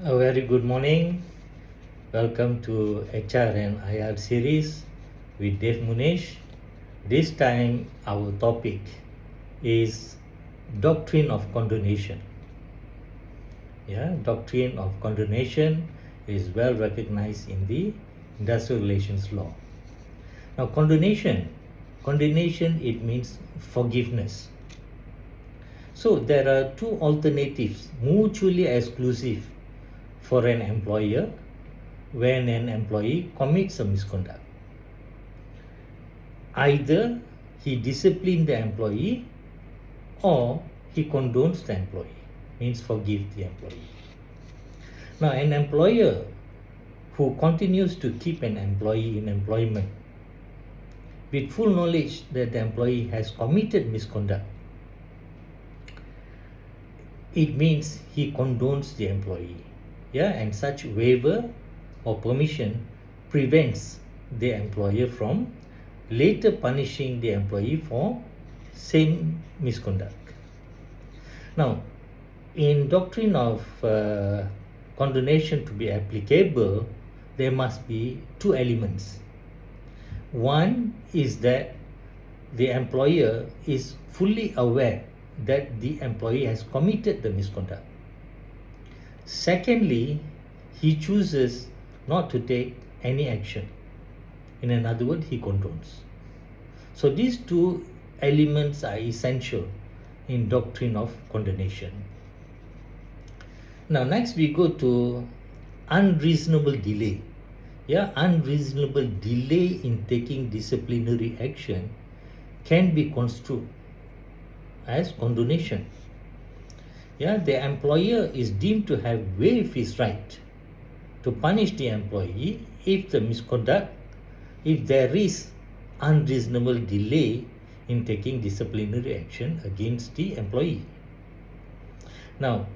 A very good morning. Welcome to HR and IR series with Dave Munish. This time our topic is Doctrine of Condonation. Doctrine of Condonation is well recognized in the industrial relations law. Now condonation it means forgiveness. So there are two alternatives mutually exclusive for an employer when an employee commits a misconduct. Either he disciplines the employee or he condones the employee, means forgive the employee. Now, an employer who continues to keep an employee in employment with full knowledge that the employee has committed misconduct, it means he condones the employee. And such waiver or permission prevents the employer from later punishing the employee for same misconduct. Now, in doctrine of condonation to be applicable, there must be two elements. One is that the employer is fully aware that the employee has committed the misconduct. Secondly, he chooses not to take any action. In other words, he condones. So these two elements are essential in doctrine of condonation. Now next we go to unreasonable delay. Unreasonable delay in taking disciplinary action can be construed as condonation. The employer is deemed to have waived his right to punish the employee if there is unreasonable delay in taking disciplinary action against the employee. Now,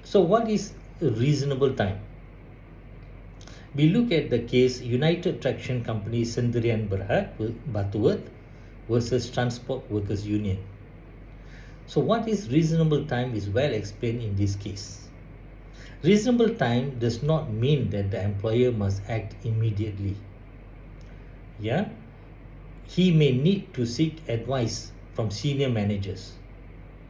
so what is reasonable time? We look at the case United Traction Company Sendirian Berhad Batuworth versus Transport Workers Union. So what is reasonable time is well explained in this case. Reasonable time does not mean that the employer must act immediately. He may need to seek advice from senior managers,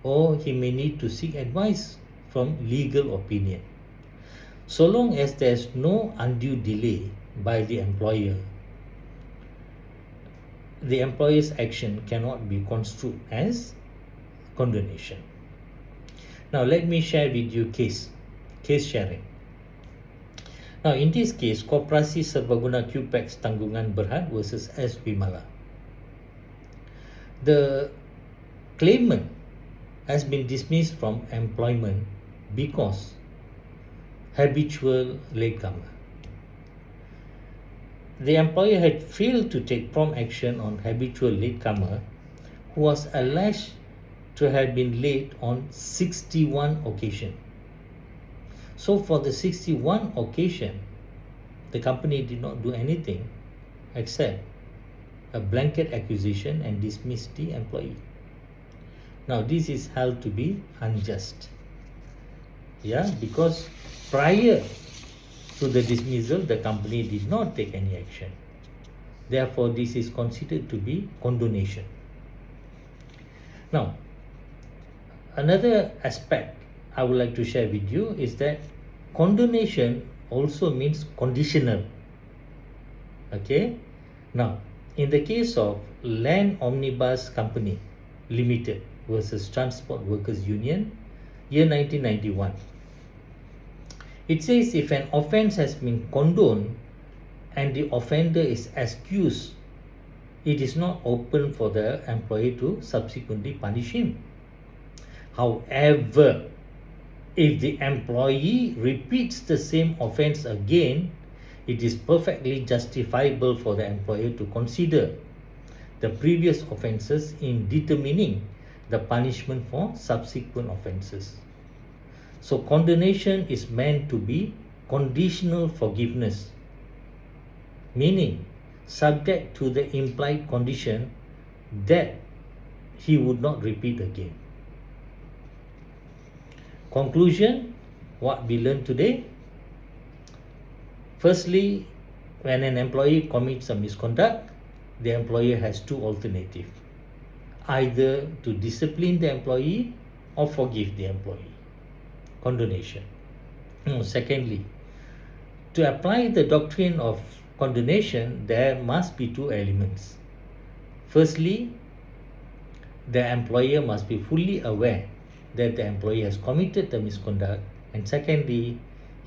or he may need to seek advice from legal opinion. So long as there is no undue delay by the employer's action cannot be construed as condonation. Now let me share with you case sharing. Now in this case, Koperasi Serbaguna Qpex Tanggungan Berhad versus S. Bimala. The claimant has been dismissed from employment because habitual latecomer. The employer had failed to take prompt action on habitual latecomer who was alleged to have been late on 61 occasions. So for the 61 occasion, the company did not do anything except a blanket accusation and dismiss the employee. Now this is held to be unjust. Because prior to the dismissal, the company did not take any action. Therefore, this is considered to be condonation. Now, another aspect I would like to share with you is that condonation also means conditional. Now, in the case of Land Omnibus Company Limited versus Transport Workers Union, year 1991, it says if an offence has been condoned and the offender is excused, it is not open for the employee to subsequently punish him. However, if the employee repeats the same offence again, it is perfectly justifiable for the employer to consider the previous offences in determining the punishment for subsequent offences. So condonation is meant to be conditional forgiveness, meaning subject to the implied condition that he would not repeat again. Conclusion, what we learned today, Firstly, when an employee commits a misconduct, the employer has two alternatives: either to discipline the employee or forgive the employee. Condonation. Secondly, to apply the doctrine of condonation, there must be two elements. Firstly, the employer must be fully aware that the employee has committed the misconduct, and secondly,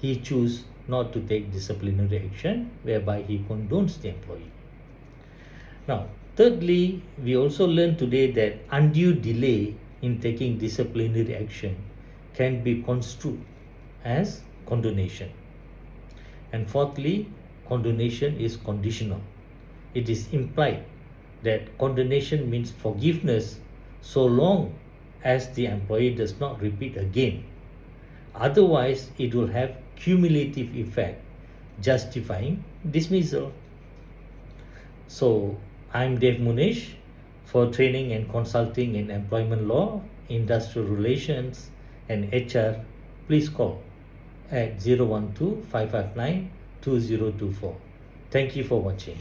he choose not to take disciplinary action whereby he condones the employee. Now, thirdly, we also learned today that undue delay in taking disciplinary action can be construed as condonation. And fourthly, condonation is conditional. It is implied that condonation means forgiveness so long as the employee does not repeat again. Otherwise, it will have cumulative effect, justifying dismissal. So, I'm Dave Munish. For training and consulting in employment law, industrial relations, and HR, please call at 012-559-2024. Thank you for watching.